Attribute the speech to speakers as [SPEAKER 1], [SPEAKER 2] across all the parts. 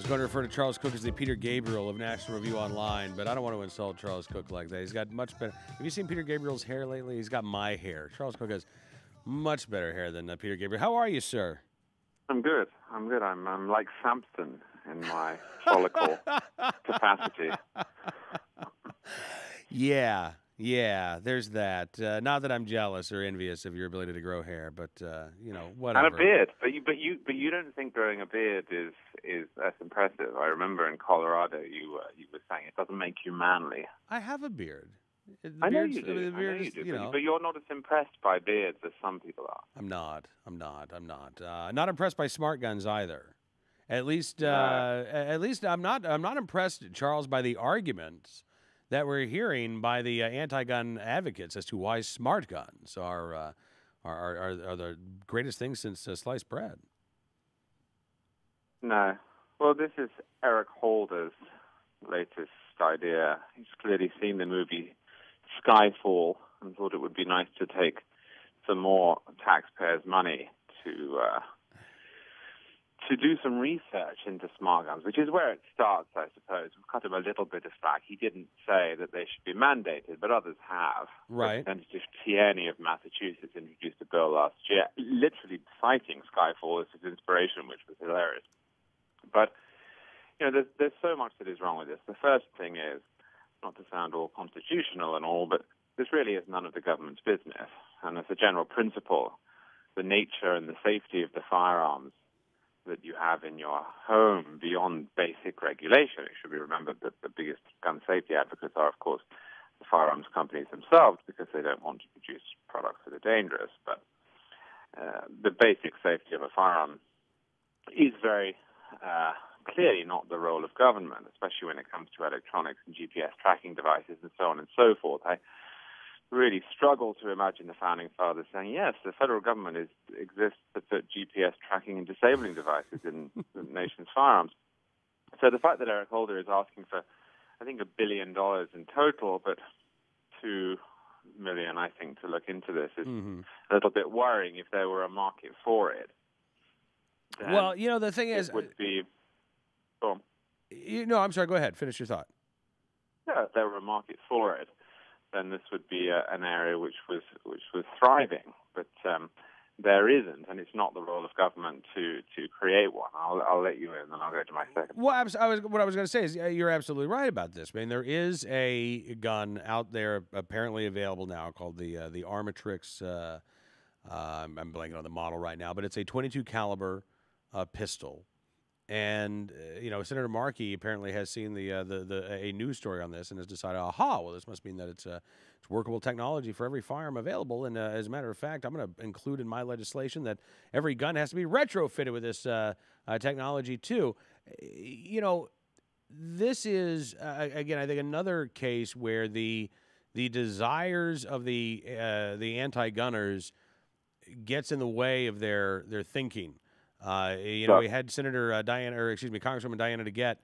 [SPEAKER 1] going to refer to Charles Cooke as the Peter Gabriel of National Review Online, but I don't want to insult Charles Cooke like that. He's got much better. Have you seen Peter Gabriel's hair lately? He's got my hair. Charles Cooke has much better hair than Peter Gabriel. How are you, sir?
[SPEAKER 2] I'm good. I'm like Samson in my follicle capacity.
[SPEAKER 1] Yeah, there's that. Not that I'm jealous or envious of your ability to grow hair, but whatever.
[SPEAKER 2] And a beard, but you don't think growing a beard is less impressive. I remember in Colorado you were saying it doesn't make you manly.
[SPEAKER 1] I have a beard.
[SPEAKER 2] I know you do. But you're not as impressed by beards as some people are.
[SPEAKER 1] I'm not. Not impressed by smart guns either. At least I'm not impressed, Charles, by the arguments that we're hearing by the anti-gun advocates as to why smart guns are the greatest thing since sliced bread.
[SPEAKER 2] No. Well, this is Eric Holder's latest idea. He's clearly seen the movie Skyfall and thought it would be nice to take some more taxpayers' money to do some research into smart guns, which is where it starts, I suppose. We've cut him a little bit of slack. He didn't say that they should be mandated, but others have.
[SPEAKER 1] Right.
[SPEAKER 2] Representative Tierney of Massachusetts introduced a bill last year, literally citing Skyfall as his inspiration, which was hilarious. But, there's so much that is wrong with this. The first thing is, not to sound all constitutional and all, but this really is none of the government's business. And as a general principle, the nature and the safety of the firearms that you have in your home beyond basic regulation. It should be remembered that the biggest gun safety advocates are, of course, the firearms companies themselves because they don't want to produce products that are dangerous. But the basic safety of a firearm is very clearly not the role of government, especially when it comes to electronics and GPS tracking devices and so on and so forth. I really struggle to imagine the founding fathers saying, yes, the federal government exists to put GPS tracking and disabling devices in the nation's firearms. So the fact that Eric Holder is asking for, I think, $1 billion in total, but $2 million, I think, to look into this is a little bit worrying if there were a market for it.
[SPEAKER 1] Well, the thing is...
[SPEAKER 2] It would be...
[SPEAKER 1] I'm sorry, go ahead. Finish your thought.
[SPEAKER 2] Yeah, if there were a market for it, then this would be an area which was thriving. But there isn't, and it's not the role of government to create one. I'll let you in, and I'll go to my second.
[SPEAKER 1] Well, what I was going to say is you're absolutely right about this. I mean, there is a gun out there apparently available now called the Armatrix. I'm blanking on the model right now, but it's a .22 caliber pistol. And Senator Markey apparently has seen a news story on this and has decided, well, this must mean that it's workable technology for every firearm available. And as a matter of fact, I'm going to include in my legislation that every gun has to be retrofitted with this technology too. This is again, I think, another case where the desires of the anti-gunners gets in the way of their thinking. We had Congresswoman Diana DeGette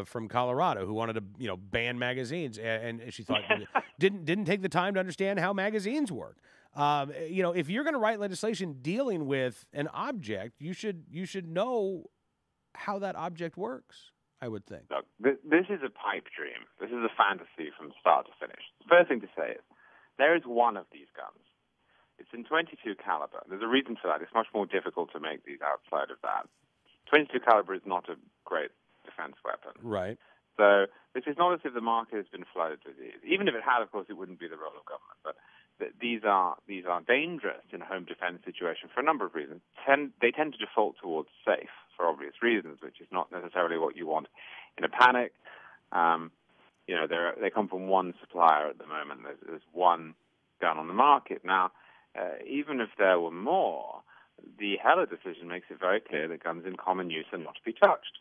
[SPEAKER 1] from Colorado who wanted to, ban magazines, and she thought didn't take the time to understand how magazines work. If you're going to write legislation dealing with an object, you should know how that object works, I would think.
[SPEAKER 2] Look, this is a pipe dream. This is a fantasy from start to finish. The first thing to say is there is one of these guns. It's in .22 caliber. There's a reason for that. It's much more difficult to make these outside of that. .22 caliber is not a great defense weapon.
[SPEAKER 1] Right.
[SPEAKER 2] So this is not as if the market has been flooded with these. Even if it had, of course, it wouldn't be the role of government. But these are dangerous in a home defense situation for a number of reasons. They tend to default towards safe for obvious reasons, which is not necessarily what you want in a panic. They come from one supplier at the moment. There's one gun on the market now. Even if there were more, the Heller decision makes it very clear that guns in common use are not to be touched.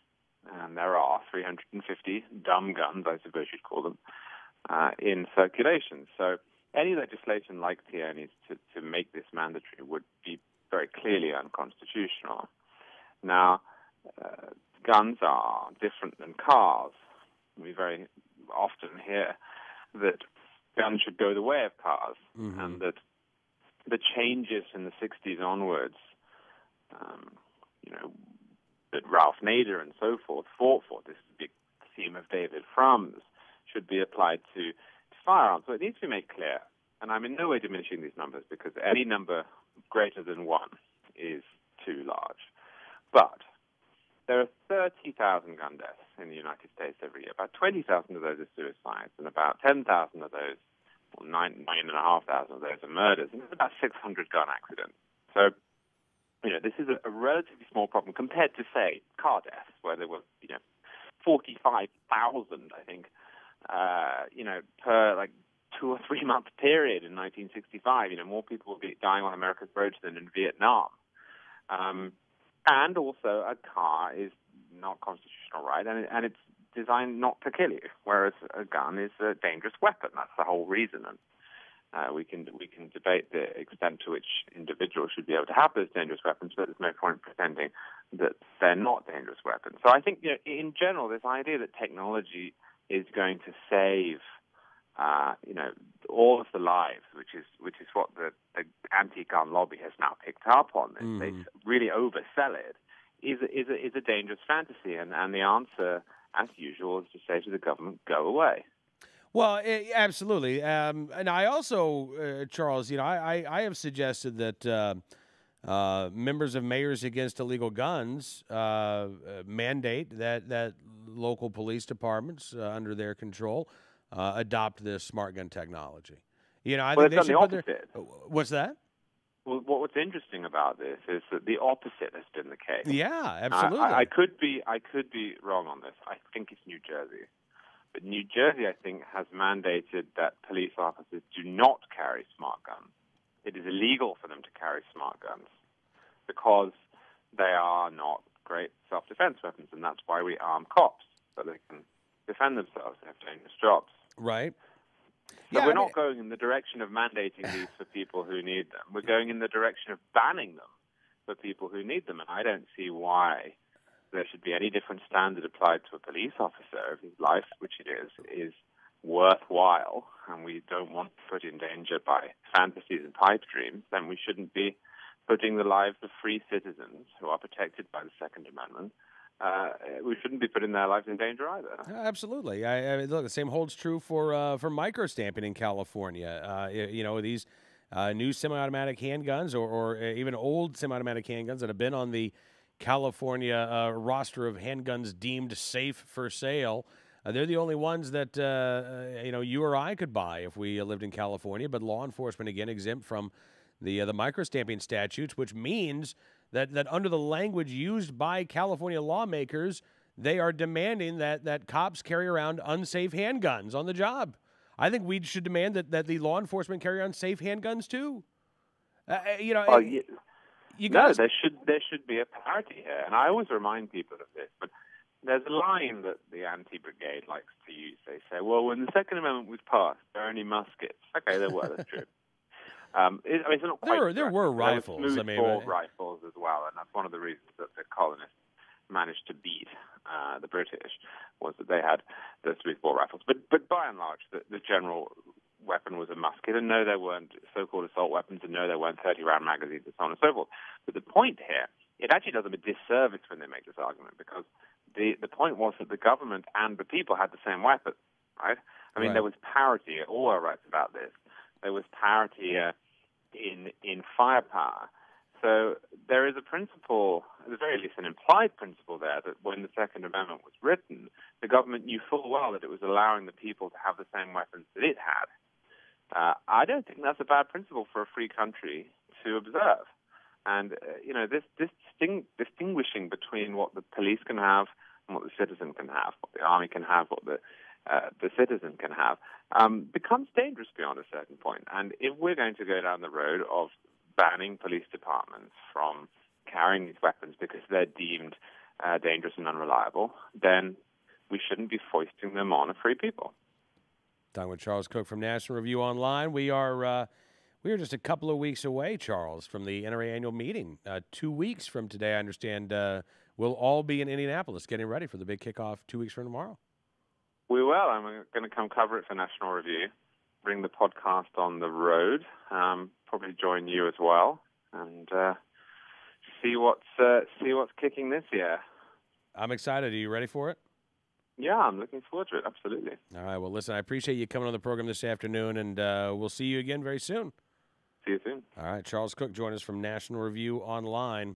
[SPEAKER 2] And there are 350 dumb guns, I suppose you'd call them, in circulation. So any legislation like Tierney's to make this mandatory would be very clearly unconstitutional. Now, guns are different than cars. We very often hear that guns should go the way of cars, and that the changes in the 60s onwards, that Ralph Nader and so forth fought for, this big theme of David Fromm's, should be applied to firearms. So it needs to be made clear, and I'm in no way diminishing these numbers, because any number greater than 1 is too large. But there are 30,000 gun deaths in the United States every year. About 20,000 of those are suicides, and about 10,000 of those, or 9,500 of those are murders, and there's about 600 gun accidents. So, this is a relatively small problem compared to, say, car deaths, where there were, 45,000, I think, per 2 or 3 month period in 1965. More people will be dying on America's roads than in Vietnam. And also, a car is not constitutional right, and it's designed not to kill you, whereas a gun is a dangerous weapon. That's the whole reason. And we can debate the extent to which individuals should be able to have those dangerous weapons, but there's no point pretending that they're not dangerous weapons. So I think, in general, this idea that technology is going to save all of the lives, which is what the anti-gun lobby has now picked up on. They really oversell it. Is a dangerous fantasy, and the answer, as usual, is to say to the government, "Go away."
[SPEAKER 1] Well, absolutely. And I also, Charles, I have suggested that members of Mayors Against Illegal Guns mandate that local police departments under their control adopt this smart gun technology. I think they should put their. What's that?
[SPEAKER 2] Well, what's interesting about this is that the opposite has been the case.
[SPEAKER 1] Yeah, absolutely.
[SPEAKER 2] I could be wrong on this. I think it's New Jersey. But New Jersey, I think, has mandated that police officers do not carry smart guns. It is illegal for them to carry smart guns because they are not great self-defense weapons, and that's why we arm cops, so they can defend themselves. They have dangerous jobs.
[SPEAKER 1] Right.
[SPEAKER 2] So we're not going in the direction of mandating these for people who need them. We're going in the direction of banning them for people who need them, and I don't see why there should be any different standard applied to a police officer if his life, which it is worthwhile, and we don't want to put in danger by fantasies and pipe dreams. Then we shouldn't be putting the lives of free citizens who are protected by the Second Amendment. We shouldn't be putting their lives in danger either.
[SPEAKER 1] Absolutely. Look, the same holds true for microstamping in California. These new semi-automatic handguns or even old semi-automatic handguns that have been on the California roster of handguns deemed safe for sale. They're the only ones that you or I could buy if we lived in California. But law enforcement, again, exempt from the microstamping statutes, which means that under the language used by California lawmakers, they are demanding that cops carry around unsafe handguns on the job. I think we should demand that the law enforcement carry around safe handguns too.
[SPEAKER 2] No, there should be a parity here, and I always remind people of this. But there's a line that the anti-brigade likes to use. They say, "Well, when the Second Amendment was passed, there were only muskets." Okay, there were. That's true. It's not quite
[SPEAKER 1] there were rifles.
[SPEAKER 2] There were smooth-bore rifles as well, and that's one of the reasons that the colonists managed to beat the British, was that they had the smooth-bore rifles. But by and large, the general weapon was a musket, and no, there weren't so-called assault weapons, and no, there weren't 30-round magazines, and so on and so forth. But the point here, it actually does them a disservice when they make this argument, because the point was that the government and the people had the same weapon, right? I mean, There was parity. All are right about this. There was parity in firepower. So there is a principle, at the very least an implied principle there, that when the Second Amendment was written, the government knew full well that it was allowing the people to have the same weapons that it had. I don't think that's a bad principle for a free country to observe. And, this distinguishing between what the police can have and what the citizen can have, what the army can have, what the citizen can have, becomes dangerous beyond a certain point. And if we're going to go down the road of banning police departments from carrying these weapons because they're deemed dangerous and unreliable, then we shouldn't be foisting them on a free people.
[SPEAKER 1] Talking with Charles Cooke from National Review Online. We are just a couple of weeks away, Charles, from the NRA annual meeting. 2 weeks from today, I understand, we'll all be in Indianapolis getting ready for the big kickoff 2 weeks from tomorrow. We will.
[SPEAKER 2] I'm going to come cover it for National Review, bring the podcast on the road, probably join you as well, and see what's kicking this year.
[SPEAKER 1] I'm excited. Are you ready for it?
[SPEAKER 2] Yeah, I'm looking forward to it. Absolutely.
[SPEAKER 1] All right. Well, listen, I appreciate you coming on the program this afternoon, and we'll see you again very soon.
[SPEAKER 2] See you soon.
[SPEAKER 1] All right. Charles Cooke joined us from National Review Online.